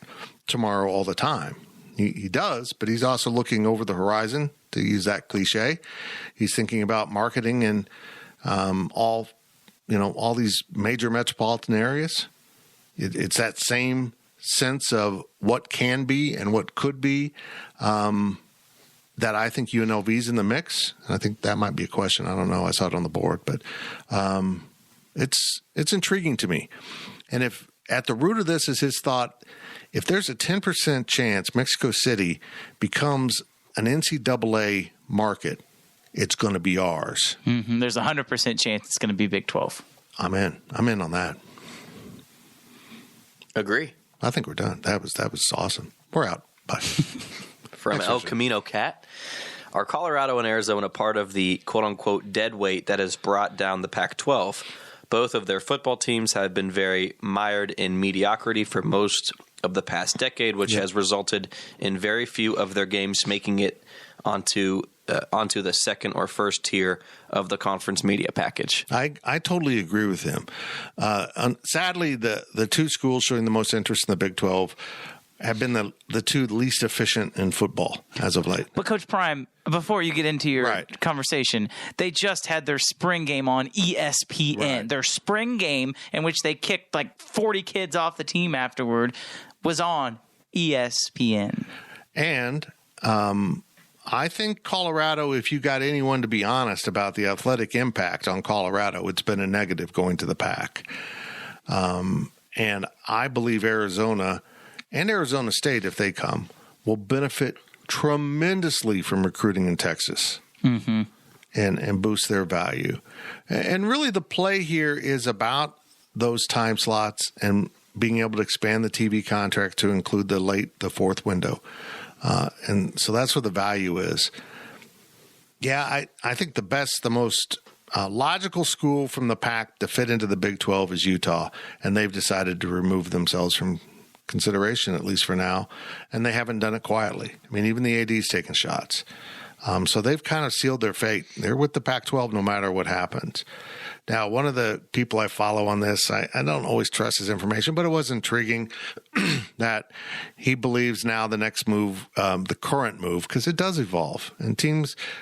tomorrow all the time. He does, but he's also looking over the horizon, to use that cliche. He's thinking about marketing in all these major metropolitan areas. It's that same sense of what can be and what could be that I think UNLV's in the mix. And I think that might be a question. I don't know. I saw it on the board, but it's intriguing to me. And if at the root of this is his thought, if there's a 10% chance Mexico City becomes an NCAA market, it's going to be ours. Mm-hmm. There's a 100% chance it's going to be Big 12. I'm in on that. Agree. I think we're done. That was awesome. We're out. Bye. From El Camino Cat. Are Colorado and Arizona part of the quote-unquote dead weight that has brought down the Pac-12? Both of their football teams have been very mired in mediocrity for most of the past decade, which has resulted in very few of their games making it onto the second or first tier of the conference media package. I totally agree with him. Sadly, the two schools showing the most interest in the Big 12 have been the two least efficient in football as of late. But Coach Prime, before you get into your conversation, they just had their spring game on ESPN. Right. Their spring game, in which they kicked like 40 kids off the team afterward, was on ESPN. And I think Colorado, if you got anyone to be honest about the athletic impact on Colorado, it's been a negative going to the Pac. And I believe Arizona and Arizona State, if they come, will benefit tremendously from recruiting in Texas and boost their value. And really the play here is about those time slots and being able to expand the TV contract to include the fourth window. And so that's where the value is. Yeah, I think the most logical school from the Pac to fit into the Big 12 is Utah, and they've decided to remove themselves from consideration, at least for now, and they haven't done it quietly. I mean, even the AD's taking shots. So they've kind of sealed their fate. They're with the Pac-12 no matter what happens. Now, one of the people I follow on this, I don't always trust his information, but it was intriguing that he believes now the next move, the current move, because it does evolve, and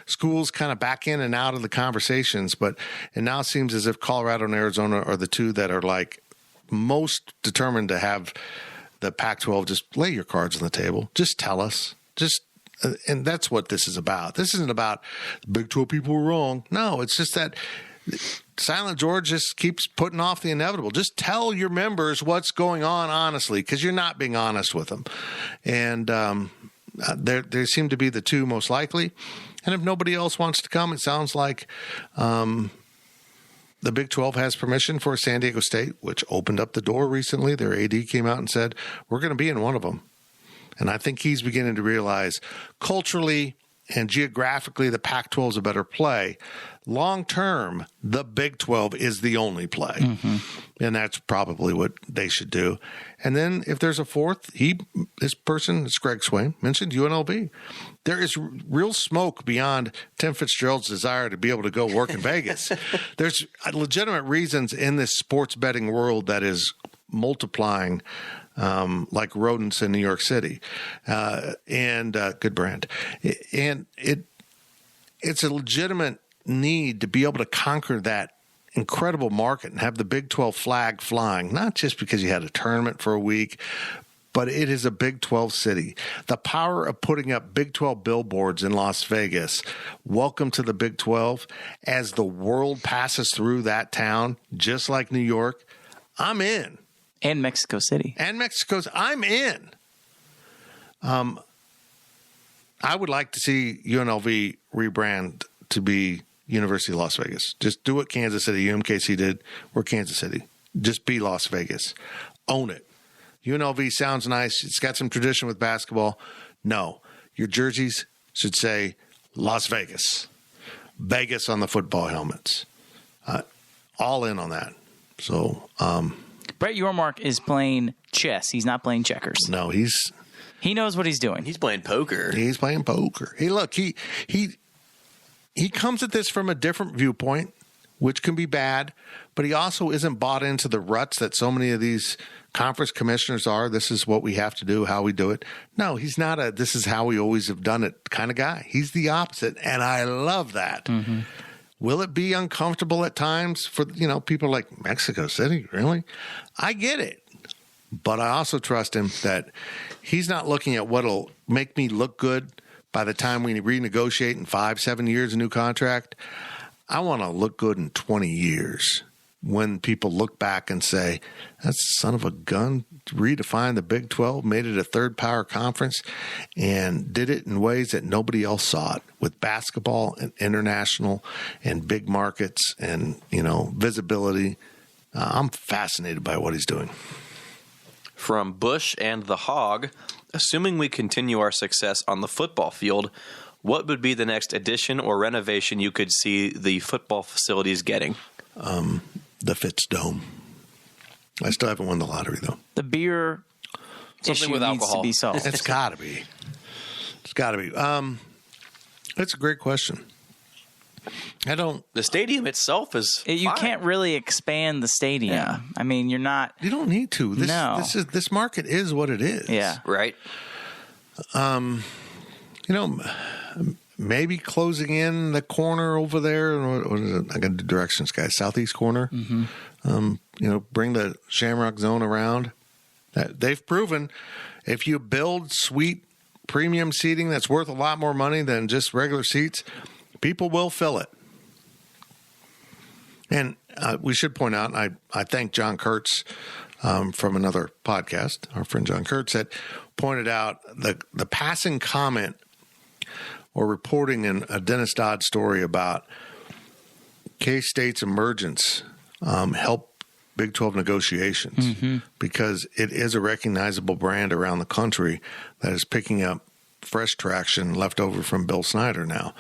schools kind of back in and out of the conversations, but it now seems as if Colorado and Arizona are the two that are like most determined to have the Pac-12 just lay your cards on the table. Just tell us. And that's what this is about. This isn't about the Big 12 people were wrong. No, it's just that Silent George just keeps putting off the inevitable. Just tell your members what's going on honestly, because you're not being honest with them. And they seem to be the two most likely. And if nobody else wants to come, it sounds like the Big 12 has permission for San Diego State, which opened up the door recently. Their AD came out and said, we're going to be in one of them. And I think he's beginning to realize culturally and geographically the Pac-12 is a better play. Long term, the Big 12 is the only play. Mm-hmm. And that's probably what they should do. And then if there's a fourth, this person, it's Greg Swain, mentioned UNLV. There is real smoke beyond Tim Fitzgerald's desire to be able to go work in Vegas. There's legitimate reasons in this sports betting world that is multiplying like rodents in New York City, and good brand. And it's a legitimate need to be able to conquer that incredible market and have the Big 12 flag flying, not just because you had a tournament for a week, but it is a Big 12 city. The power of putting up Big 12 billboards in Las Vegas, welcome to the Big 12, as the world passes through that town, just like New York, I'm in. And Mexico City. And Mexico's, I'm in. I would like to see UNLV rebrand to be University of Las Vegas. Just do what Kansas City, UMKC did. We're Kansas City. Just be Las Vegas. Own it. UNLV sounds nice. It's got some tradition with basketball. No. Your jerseys should say Las Vegas. Vegas on the football helmets. All in on that. So, Brett Yormark is playing chess. He's not playing checkers. No, he knows what he's doing. He's playing poker. He's playing poker. Hey, look, he comes at this from a different viewpoint, which can be bad, but he also isn't bought into the ruts that so many of these conference commissioners are. This is what we have to do, how we do it. No, he's not a this is how we always have done it kind of guy. He's the opposite, and I love that. Mm-hmm. Will it be uncomfortable at times for, people like Mexico City? Really? I get it. But I also trust him that he's not looking at what'll make me look good by the time we renegotiate in 5-7 years a new contract. I want to look good in 20 years when people look back and say, that son of a gun redefined the Big 12, made it a third power conference, and did it in ways that nobody else saw it with basketball and international and big markets and, visibility. I'm fascinated by what he's doing. From Bush and the Hog, assuming we continue our success on the football field, what would be the next addition or renovation you could see the football facilities getting? The Fitz Dome. I still haven't won the lottery, though. The beer Something issue with needs alcohol. to be solved. It's got to be. It's got to be. That's a great question. The stadium itself is You fine. can't really expand the stadium. Yeah. I mean, you're not. You don't need to. This market is what it is. Yeah. Right. Maybe closing in the corner over there. What is it? I got the directions, guys. Southeast corner. Mm-hmm. Bring the Shamrock Zone around. They've proven if you build sweet premium seating that's worth a lot more money than just regular seats, people will fill it. And we should point out, I thank John Kurtz from another podcast, our friend John Kurtz, that pointed out the passing comment or reporting in a Dennis Dodd story about K-State's emergence helped Big 12 negotiations because it is a recognizable brand around the country that is picking up fresh traction left over from Bill Snyder now.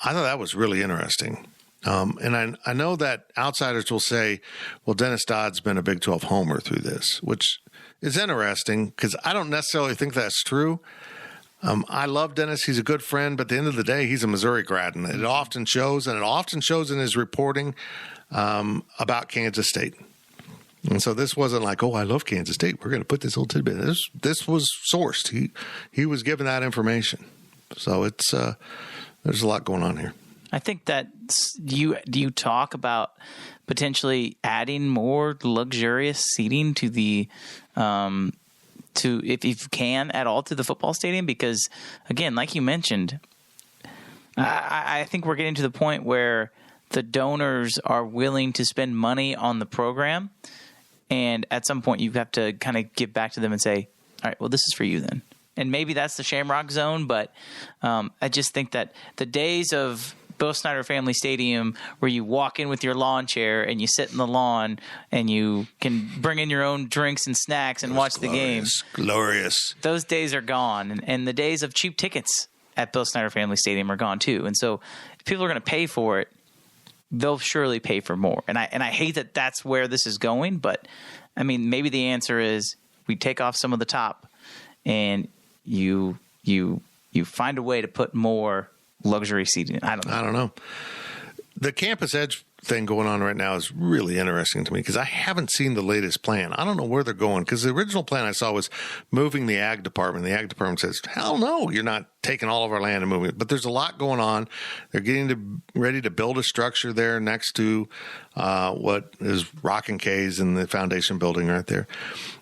I thought that was really interesting. And I know that outsiders will say, well, Dennis Dodd's been a Big 12 homer through this, which is interesting because I don't necessarily think that's true. I love Dennis. He's a good friend, but at the end of the day, he's a Missouri grad, and it often shows, in his reporting about Kansas State. And so this wasn't like, oh, I love Kansas State, we're going to put this little tidbit. This was sourced. He was given that information. So it's there's a lot going on here. I think that do you talk about potentially adding more luxurious seating to the if you can at all to the football stadium? Because again, like you mentioned, I think we're getting to the point where the donors are willing to spend money on the program, and at some point you have to kind of give back to them and say, all right, well, this is for you then. And maybe that's the Shamrock Zone, but I just think that the days of Bill Snyder Family Stadium where you walk in with your lawn chair and you sit in the lawn and you can bring in your own drinks and snacks and watch the game. Glorious. Those days are gone. And the days of cheap tickets at Bill Snyder Family Stadium are gone too. And so if people are going to pay for it, they'll surely pay for more. And I hate that that's where this is going, but I mean, maybe the answer is we take off some of the top and you find a way to put more luxury seating. I don't know. The Campus Edge thing going on right now is really interesting to me because I haven't seen the latest plan. I don't know where they're going because the original plan I saw was moving the ag department. The ag department says, hell no, you're not taking all of our land and moving it. But there's a lot going on. They're getting ready to build a structure there next to what is Rock and K's in the foundation building right there.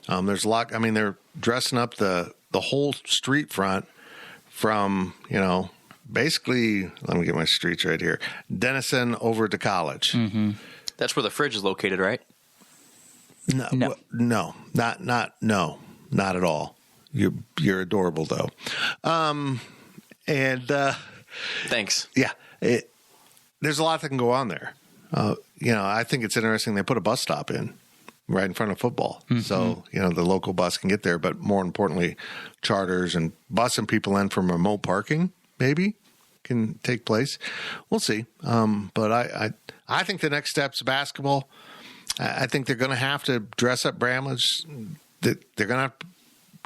There's a lot. I mean, they're dressing up the whole street front from, basically, let me get my streets right here. Denison over to College. Mm-hmm. That's where the fridge is located, right? No, not at all. You're adorable though. Thanks. Yeah, there's a lot that can go on there. I think it's interesting. They put a bus stop in right in front of football. Mm-hmm. So, the local bus can get there, but more importantly, charters and busing people in from remote parking maybe can take place. We'll see. But I think the next step's basketball. I think they're going to have to dress up Bramlage. They're going to have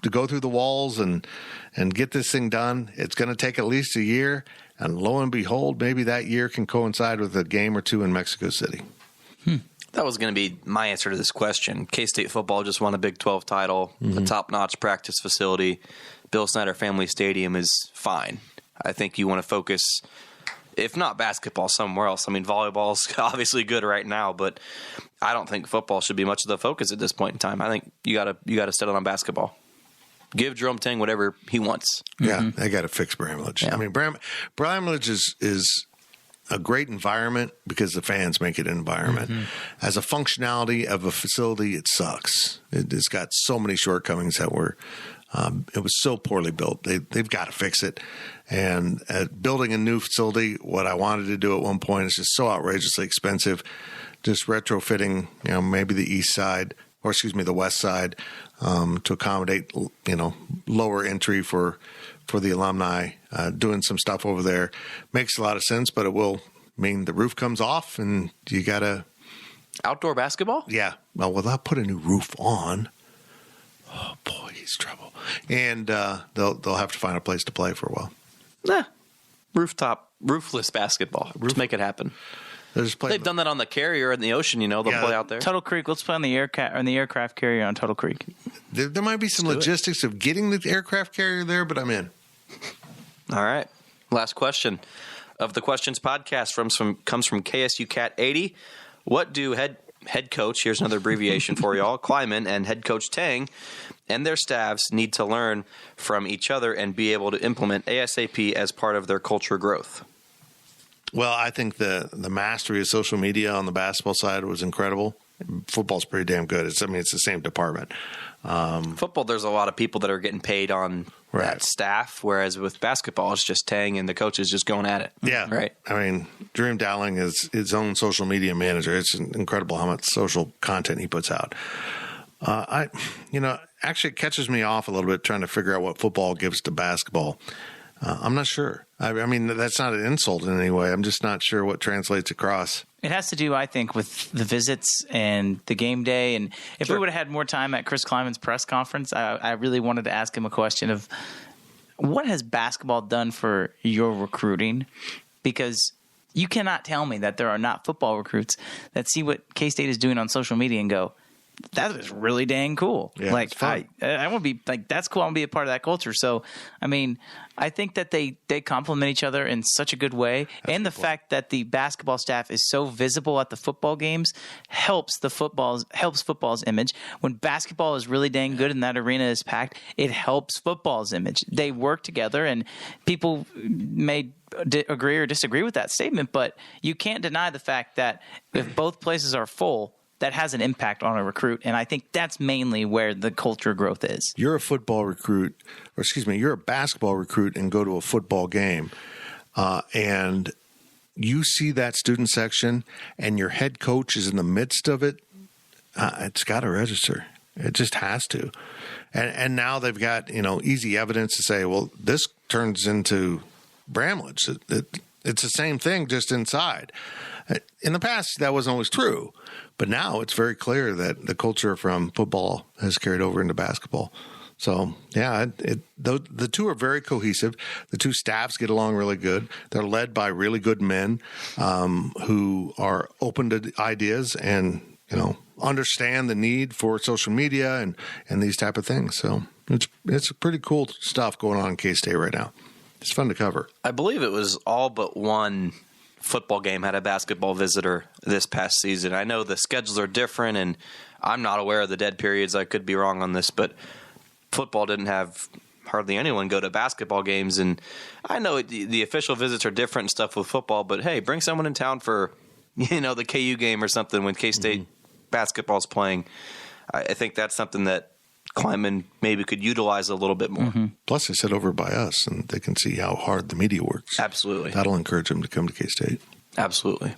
to go through the walls and get this thing done. It's going to take at least a year. And lo and behold, maybe that year can coincide with a game or two in Mexico City. That was going to be my answer to this question. K-State football just won a Big 12 title, a top-notch practice facility. Bill Snyder Family Stadium is fine. I think you want to focus, if not basketball, somewhere else. I mean, volleyball's obviously good right now, but I don't think football should be much of the focus at this point in time. I think you got to settle on basketball. Give Jerome Tang whatever he wants. Yeah, they got to fix Bramlage. Yeah. I mean, Bramlage is a great environment because the fans make it an environment. Mm-hmm. As a functionality of a facility, it sucks. It's got so many shortcomings that it was so poorly built. They've got to fix it. And building a new facility, what I wanted to do at one point is just so outrageously expensive. Just retrofitting, maybe the west side to accommodate, lower entry for the alumni. Doing some stuff over there makes a lot of sense, but it will mean the roof comes off and you got to. Outdoor basketball? Yeah. Well, they'll put a new roof on. Oh, boy, he's trouble. And they'll have to find a place to play for a while. Roofless basketball. Just make it happen. They've done that on the Carrier in the ocean, they'll play out there. Tuttle Creek, let's play on the aircraft carrier on Tuttle Creek. There might be some logistics of getting the aircraft carrier there, but I'm in. All right. Last question of the Questions podcast comes from KSU Cat 80. What do head coach, here's another abbreviation for y'all, Kleiman and head coach Tang and their staffs need to learn from each other and be able to implement ASAP as part of their culture growth? Well, I think the mastery of social media on the basketball side was incredible. Football's pretty damn good. It's the same department. Football, there's a lot of people that are getting paid on that staff, whereas with basketball, it's just Tang and the coaches just going at it. Yeah. Right. I mean, Dream Dowling is his own social media manager. It's incredible how much social content he puts out. Actually it catches me off a little bit trying to figure out what football gives to basketball. I'm not sure. I mean, that's not an insult in any way. I'm just not sure what translates across. It has to do, I think, with the visits and the game day. And if we would have had more time at Chris Kleiman's press conference, I really wanted to ask him a question of what has basketball done for your recruiting? Because you cannot tell me that there are not football recruits that see what K-State is doing on social media and go, that is really dang cool. Yeah, like I want to be like, that's cool. I want to be a part of that culture. So, I mean, I think that they complement each other in such a good way. And the fact that the basketball staff is so visible at the football games helps football's image. When basketball is really dang good and that arena is packed, it helps football's image. They work together, and people may agree or disagree with that statement, but you can't deny the fact that if both places are full, that has an impact on a recruit, and I think that's mainly where the culture growth is. You're a football recruit, you're a basketball recruit and go to a football game, and you see that student section and your head coach is in the midst of it, it's got to register. It just has to. And now they've got, easy evidence to say, well, this turns into Bramlage. It's the same thing, just inside. In the past, that wasn't always true. But now it's very clear that the culture from football has carried over into basketball. So, yeah, the two are very cohesive. The two staffs get along really good. They're led by really good men who are open to ideas and, understand the need for social media and these type of things. So it's pretty cool stuff going on in K-State right now. It's fun to cover. I believe it was all but one football game had a basketball visitor this past season. I know the schedules are different, and I'm not aware of the dead periods. I could be wrong on this, but football didn't have hardly anyone go to basketball games. And I know the official visits are different and stuff with football, but hey, bring someone in town for, the KU game or something when K-State basketball's playing. I think that's something that Klieman maybe could utilize a little bit more. Plus, they sit over by us, and they can see how hard the media works. Absolutely. That'll encourage them to come to K-State. Absolutely.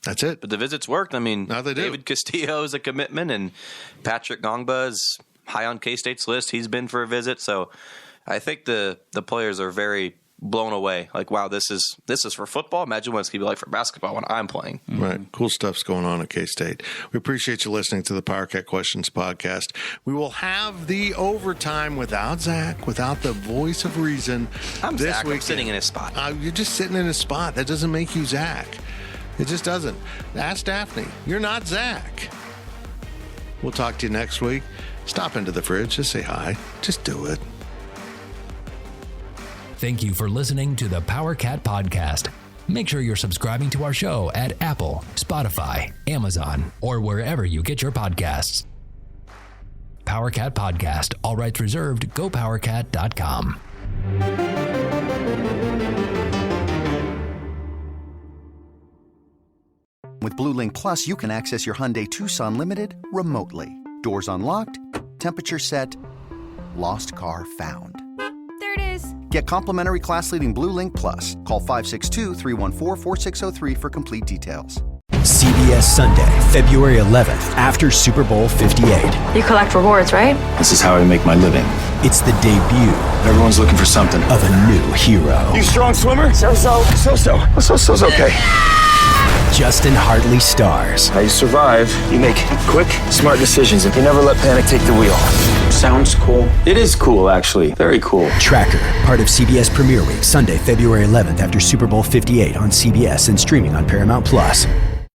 That's it. But the visits worked. I mean, now they do. David Castillo is a commitment, and Patrick Gongba is high on K-State's list. He's been for a visit. So I think the players are very blown away. Like, wow, this is for football. Imagine what it's going to be like for basketball when I'm playing. Right. Cool stuff's going on at K-State. We appreciate you listening to the PowerCat Questions podcast. We will have the overtime without Zach, without the voice of reason. I'm this Zach. weekend. I'm sitting in his spot. You're just sitting in his spot. That doesn't make you Zach. It just doesn't. Ask Daphne. You're not Zach. We'll talk to you next week. Stop into the fridge. Just say hi. Just do it. Thank you for listening to the PowerCat Podcast. Make sure you're subscribing to our show at Apple, Spotify, Amazon, or wherever you get your podcasts. PowerCat Podcast, all rights reserved, gopowercat.com. With Blue Link Plus, you can access your Hyundai Tucson Limited remotely. Doors unlocked, temperature set, lost car found. There it is. Get complimentary class-leading Blue Link Plus. Call 562-314-4603 for complete details. CBS Sunday, February 11th, after Super Bowl 58. You collect rewards, right? This is how I make my living. It's the debut. Everyone's looking for something. Of a new hero. You strong swimmer? So-so. So-so's okay. Justin Hartley stars. How you survive, you make quick, smart decisions, and you never let panic take the wheel. Sounds cool. It is cool, actually. Very cool. Tracker, part of CBS Premiere Week, Sunday, February 11th, after Super Bowl 58 on CBS and streaming on Paramount+.